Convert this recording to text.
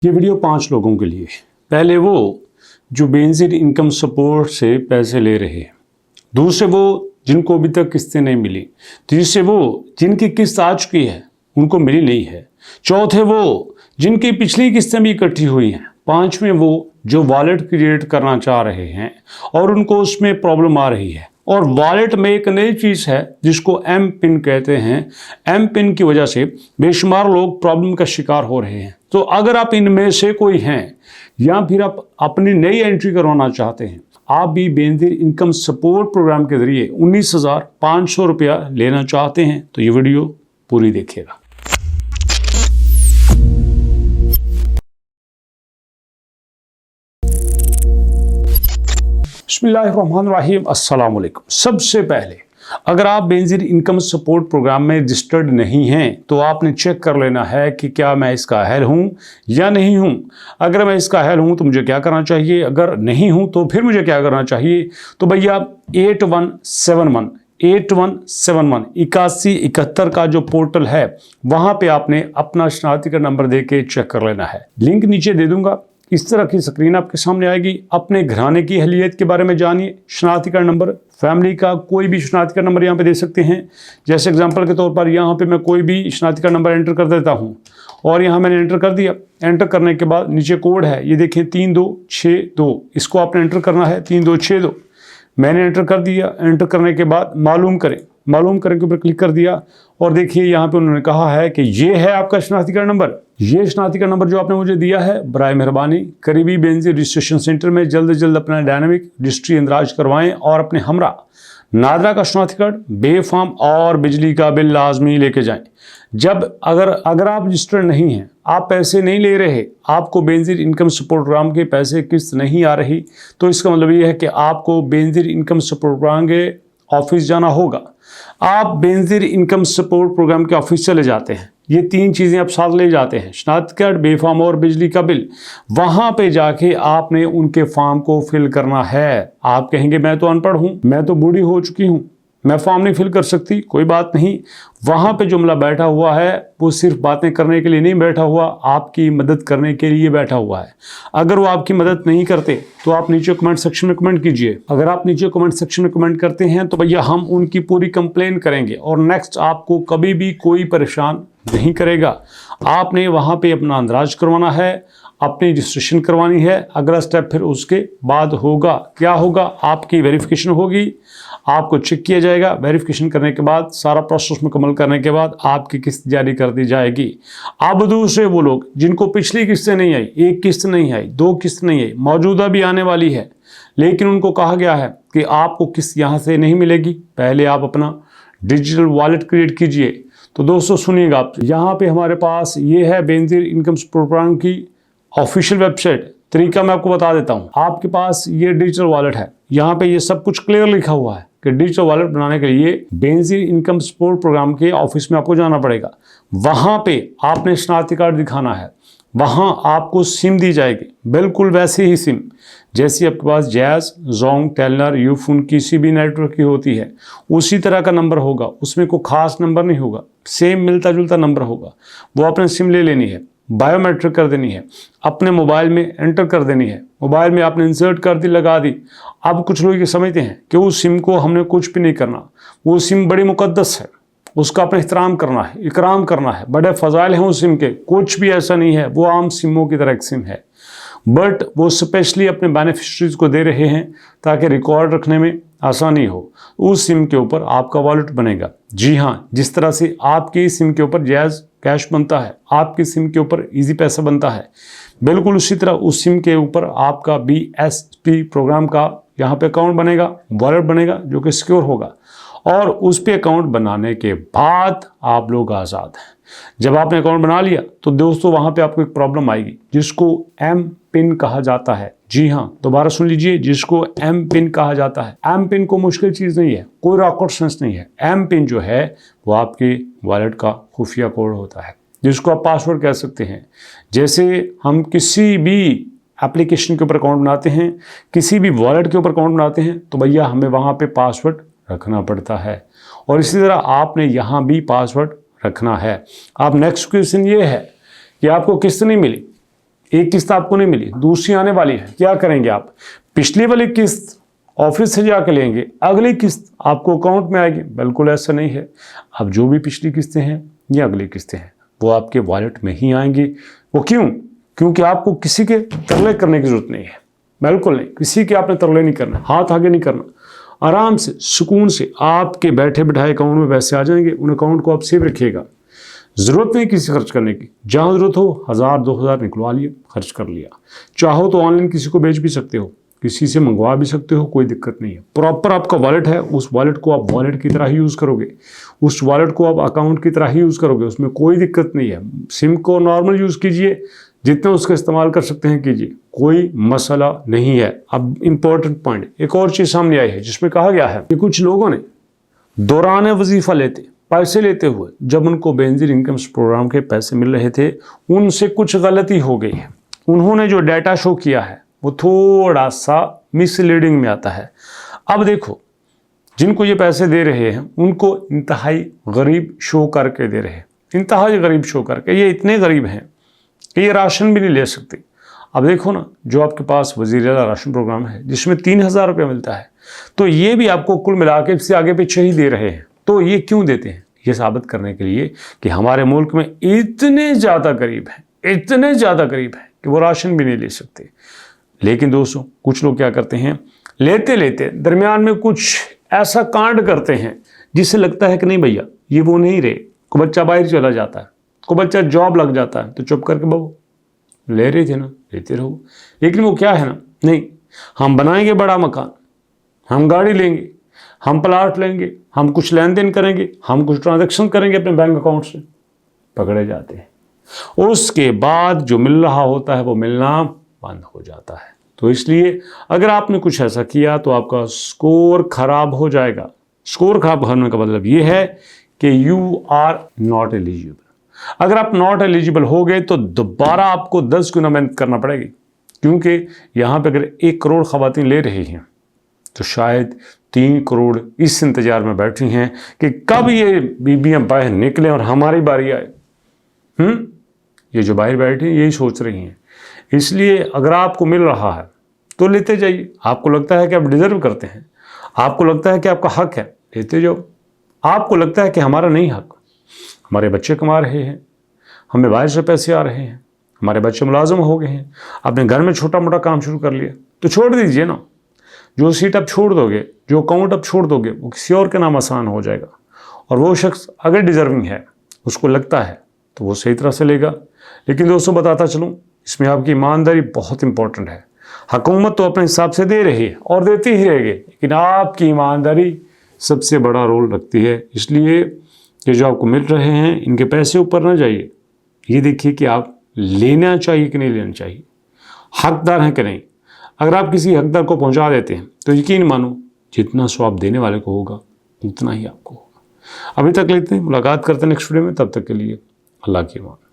ये वीडियो 5 लोगों के लिए। पहले वो जो बेनज़ीर इनकम सपोर्ट से पैसे ले रहे हैं, दूसरे वो जिनको अभी तक किस्तें नहीं मिली, तीसरे वो जिनकी किस्त आ चुकी है उनको मिली नहीं है, चौथे वो जिनकी पिछली किस्तें भी इकट्ठी हुई हैं, पांचवें वो जो वॉलेट क्रिएट करना चाह रहे हैं और उनको उसमें प्रॉब्लम आ रही है। और वॉलेट में एक नई चीज़ है जिसको एम पिन कहते हैं। एम पिन की वजह से बेशुमार लोग प्रॉब्लम का शिकार हो रहे हैं। तो अगर आप इनमें से कोई हैं या फिर आप अपनी नई एंट्री करवाना चाहते हैं, आप भी बेनज़ीर इनकम सपोर्ट प्रोग्राम के जरिए 19,500 रुपया लेना चाहते हैं तो ये वीडियो पूरी देखिएगा। बिस्मिल्लाहिर्रहमानिर्रहीम, अस्सलाम वालेकुम। सबसे पहले अगर आप बेनज़ीर इनकम सपोर्ट प्रोग्राम में रजिस्टर्ड नहीं हैं तो आपने चेक कर लेना है कि क्या मैं इसका अहल हूं या नहीं हूं। अगर मैं इसका अहल हूं तो मुझे क्या करना चाहिए, अगर नहीं हूं तो फिर मुझे क्या करना चाहिए। तो भैया 8171 8171 का जो पोर्टल है वहां पे आपने अपना शनाख्ती कार्ड नंबर दे के चेक कर लेना है। लिंक नीचे दे दूंगा। इस तरह की स्क्रीन आपके सामने आएगी। अपने घराने की अहलियत के बारे में जानिए। शनाख्ती कार्ड नंबर, फैमिली का कोई भी शनाख्ती कार्ड नंबर यहाँ पे दे सकते हैं। जैसे एग्जांपल के तौर पर यहाँ पे मैं कोई भी शनाख्ती कार्ड नंबर एंटर कर देता हूँ और यहाँ मैंने एंटर कर दिया। एंटर करने के बाद नीचे कोड है, ये देखें 3262, इसको आपने एंटर करना है 3262। मैंने एंटर कर दिया। एंटर करने के बाद मालूम करें के ऊपर क्लिक कर दिया और देखिए यहाँ पे उन्होंने कहा है कि ये है आपका शनाख्ती कार्ड नंबर। ये शनाख्ती कार्ड नंबर जो आपने मुझे दिया है, बराए मेहरबानी करीबी बेनज़ीर रजिस्ट्रेशन सेंटर में जल्द से जल्द अपना डायनामिक रजिस्ट्री इंदराज करवाएं और अपने हमरा नादरा का शनाख्ती कार्ड, बेफाम और बिजली का बिल लाजमी लेके जाएं। जब अगर आप रजिस्टर्ड नहीं हैं, आप पैसे नहीं ले रहे, आपको बेनज़ीर इनकम सपोर्ट प्रोग्राम के पैसे किस्त नहीं आ रही, तो इसका मतलब ये है कि आपको बेनज़ीर इनकम सपोर्ट प्रोग्राम के ऑफिस जाना होगा। आप बेनज़ीर इनकम सपोर्ट प्रोग्राम के ऑफिस चले जाते हैं, ये 3 चीज़ें आप साथ ले जाते हैं, शनाख्ती कार्ड, बेफाम और बिजली का बिल। वहाँ पे जाके आपने उनके फॉर्म को फिल करना है। आप कहेंगे मैं तो अनपढ़ हूँ, मैं तो बूढ़ी हो चुकी हूँ, मैं फॉर्म नहीं फिल कर सकती। कोई बात नहीं, वहाँ पे जुमला बैठा हुआ है वो सिर्फ बातें करने के लिए नहीं बैठा हुआ, आपकी मदद करने के लिए बैठा हुआ है। अगर वो आपकी मदद नहीं करते तो आप नीचे कमेंट सेक्शन में कमेंट कीजिए। अगर आप नीचे कमेंट सेक्शन में कमेंट करते हैं तो भैया हम उनकी पूरी कंप्लेन करेंगे और नेक्स्ट आपको कभी भी कोई परेशान नहीं करेगा। आपने वहाँ पे अपना अंदराज करवाना है, अपनी रजिस्ट्रेशन करवानी है। अगला स्टेप फिर उसके बाद होगा, क्या होगा, आपकी वेरिफिकेशन होगी, आपको चेक किया जाएगा। वेरिफिकेशन करने के बाद सारा प्रोसेस मुकम्मल करने के बाद आपकी किस्त जारी कर दी जाएगी। अब दूसरे वो लोग जिनको पिछली किस्तें नहीं आई, 1 किस्त नहीं आई, 2 किस्त नहीं आई, मौजूदा भी आने वाली है, लेकिन उनको कहा गया है कि आपको किस्त यहाँ से नहीं मिलेगी, पहले आप अपना डिजिटल वॉलेट क्रिएट कीजिए। तो दोस्तों सुनिएगा, आप यहाँ पे हमारे पास ये है बेनज़ीर इनकम प्रोग्राम की ऑफिशियल वेबसाइट। तरीका मैं आपको बता देता हूँ। आपके पास ये डिजिटल वॉलेट है, यहाँ पे ये सब कुछ क्लियर लिखा हुआ है कि डिजिटल वॉलेट बनाने के लिए बेनज़ीर इनकम सपोर्ट प्रोग्राम के ऑफिस में आपको जाना पड़ेगा। वहाँ पे आपने शनाख्ती कार्ड दिखाना है, वहाँ आपको सिम दी जाएगी, बिल्कुल वैसी ही सिम जैसी आपके पास जैज़, जोंग, टेलनर, यूफोन किसी भी नेटवर्क की होती है, उसी तरह का नंबर होगा। उसमें कोई खास नंबर नहीं होगा, सेम मिलता जुलता नंबर होगा। वो आपने सिम ले लेनी है, बायोमेट्रिक कर देनी है, अपने मोबाइल में एंटर कर देनी है। मोबाइल में आपने इंसर्ट कर दी, लगा दी। अब कुछ लोग ये समझते हैं कि उस सिम को हमने कुछ भी नहीं करना, वो सिम बड़ी मुकद्दस है, उसका अपने एहतराम करना है, इकराम करना है, बड़े फ़ज़ाइल हैं उस सिम के। कुछ भी ऐसा नहीं है, वो आम सिमों की तरह एक सिम है, बट वो स्पेशली अपने बेनिफिशरीज को दे रहे हैं ताकि रिकॉर्ड रखने में आसानी हो। उस सिम के ऊपर आपका वॉलेट बनेगा। जी हाँ, जिस तरह से आपकी सिम के ऊपर जैज़ कैश बनता है, आपकी सिम के ऊपर इजी पैसा बनता है, बिल्कुल उसी तरह उस सिम के ऊपर आपका BSP प्रोग्राम का यहाँ पे अकाउंट बनेगा, वॉलेट बनेगा जो कि सिक्योर होगा। और उस पे अकाउंट बनाने के बाद आप लोग आज़ाद हैं। जब आपने अकाउंट बना लिया तो दोस्तों वहाँ पे आपको एक प्रॉब्लम आएगी जिसको एम पिन कहा जाता है। जी हाँ, दोबारा सुन लीजिए, जिसको एम पिन कहा जाता है। एम पिन को मुश्किल चीज़ नहीं है, कोई रॉकेट साइंस नहीं है। एम पिन जो है वो आपके वॉलेट का खुफिया कोड होता है, जिसको आप पासवर्ड कह सकते हैं। जैसे हम किसी भी एप्लीकेशन के ऊपर अकाउंट बनाते हैं, किसी भी वॉलेट के ऊपर अकाउंट बनाते हैं, तो भैया हमें वहाँ पे पासवर्ड रखना पड़ता है और इसी तरह आपने यहाँ भी पासवर्ड रखना है। अब नेक्स्ट क्वेश्चन ये है कि आपको किस्त नहीं मिली, एक किस्त आपको नहीं मिली, दूसरी आने वाली है, क्या करेंगे आप? पिछली वाली किस्त ऑफिस से जाकर लेंगे, अगली किस्त आपको अकाउंट में आएगी? बिल्कुल ऐसा नहीं है। अब जो भी पिछली किस्तें हैं या अगली किस्तें हैं वो आपके वॉलेट में ही आएंगी। वो क्यों? क्योंकि आपको किसी के तरले करने की जरूरत नहीं है, बिल्कुल नहीं, किसी के आपने तरले नहीं करना, हाथ आगे नहीं करना। आराम से सुकून से आपके बैठे बिठाए अकाउंट में पैसे आ जाएंगे। उन अकाउंट को आप सेव रखिएगा, ज़रूरत नहीं किसी खर्च करने की। जहाँ ज़रूरत हो 1000-2000 निकलवा लिए, खर्च कर लिया। चाहो तो ऑनलाइन किसी को बेच भी सकते हो, किसी से मंगवा भी सकते हो, कोई दिक्कत नहीं है। प्रॉपर आपका वॉलेट है, उस वॉलेट को आप वॉलेट की तरह ही यूज़ करोगे, उस वॉलेट को आप अकाउंट की तरह ही यूज़ करोगे, उसमें कोई दिक्कत नहीं है। सिम को नॉर्मल यूज़ कीजिए, जितना उसका इस्तेमाल कर सकते हैं कीजिए, कोई मसला नहीं है। अब इम्पोर्टेंट पॉइंट, एक और चीज़ सामने आई है जिसमें कहा गया है कि कुछ लोगों ने दौरान वजीफ़ा लेते पैसे लेते हुए जब उनको बेनज़ीर इनकम प्रोग्राम के पैसे मिल रहे थे, उनसे कुछ गलती हो गई है। उन्होंने जो डाटा शो किया है वो थोड़ा सा मिसलीडिंग में आता है। अब देखो, जिनको ये पैसे दे रहे हैं उनको इंतहाई गरीब शो करके दे रहे हैं, इंतहाई गरीब शो करके। ये इतने गरीब हैं कि ये राशन भी नहीं ले सकते। अब देखो ना, जो आपके पास वज़ीर आला राशन प्रोग्राम है जिसमें 3000 रुपये मिलता है, तो ये भी आपको कुल मिला के इससे आगे पीछे ही दे रहे हैं। तो ये क्यों देते हैं? ये साबित करने के लिए कि हमारे मुल्क में इतने ज़्यादा गरीब हैं, इतने ज़्यादा गरीब हैं कि वो राशन भी नहीं ले सकते। लेकिन दोस्तों, कुछ लोग क्या करते हैं, लेते लेते दरमियान में कुछ ऐसा कांड करते हैं जिससे लगता है कि नहीं भैया ये वो नहीं रहे। को बच्चा बाहर चला जाता है, को बच्चा जॉब लग जाता है, तो चुप करके बहू ले रहे थे ना, लेते रहो। लेकिन वो क्या है ना, नहीं, हम बनाएंगे बड़ा मकान, हम गाड़ी लेंगे, हम प्लाट लेंगे, हम कुछ लेन देन करेंगे, हम कुछ ट्रांजैक्शन करेंगे अपने बैंक अकाउंट से, पकड़े जाते हैं। उसके बाद जो मिल रहा होता है वो मिलना बंद हो जाता है। तो इसलिए अगर आपने कुछ ऐसा किया तो आपका स्कोर खराब हो जाएगा। स्कोर खराब होने का मतलब ये है कि यू आर नॉट एलिजिबल। अगर आप नॉट एलिजिबल हो गए तो दोबारा आपको 10 गुना मेहनत करना पड़ेगी, क्योंकि यहाँ पे अगर 1 करोड़ ख़वातीन ले रही हैं तो शायद 3 करोड़ इस इंतजार में बैठी हैं कि कब ये बीबियाँ बाहर निकलें और हमारी बारी आए। ये जो बाहर बैठी हैं यही सोच रही हैं। इसलिए अगर आपको मिल रहा है तो लेते जाइए। आपको लगता है कि आप डिज़र्व करते हैं, आपको लगता है कि आपका हक है, लेते जाओ। आपको लगता है कि हमारा नहीं हक, हमारे बच्चे कमा रहे हैं, हमें बाहर से पैसे आ रहे हैं, हमारे बच्चे मुलाजिम हो गए हैं, अपने घर में छोटा मोटा काम शुरू कर लिया, तो छोड़ दीजिए ना। जो सीट आप छोड़ दोगे, जो अकाउंट आप छोड़ दोगे, वो किसी और के नाम आसान हो जाएगा। और वो शख्स अगर डिज़र्विंग है, उसको लगता है, तो वो सही तरह से लेगा। लेकिन दोस्तों बताता चलूँ, इसमें आपकी ईमानदारी बहुत इंपॉर्टेंट है। हुकूमत तो अपने हिसाब से दे रही है और देती ही रहेगी, लेकिन आपकी ईमानदारी सबसे बड़ा रोल रखती है। इसलिए ये जो आपको मिल रहे हैं इनके पैसे ऊपर ना जाइए, ये देखिए कि आप लेना चाहिए कि नहीं लेना चाहिए, हकदार हैं कि नहीं। अगर आप किसी हकदार को पहुंचा देते हैं तो यकीन मानो जितना स्वाब देने वाले को होगा उतना ही आपको होगा। अभी तक लेते हैं, मुलाकात करते हैं नेक्स्ट वीडियो में। तब तक के लिए अल्लाह की अमान।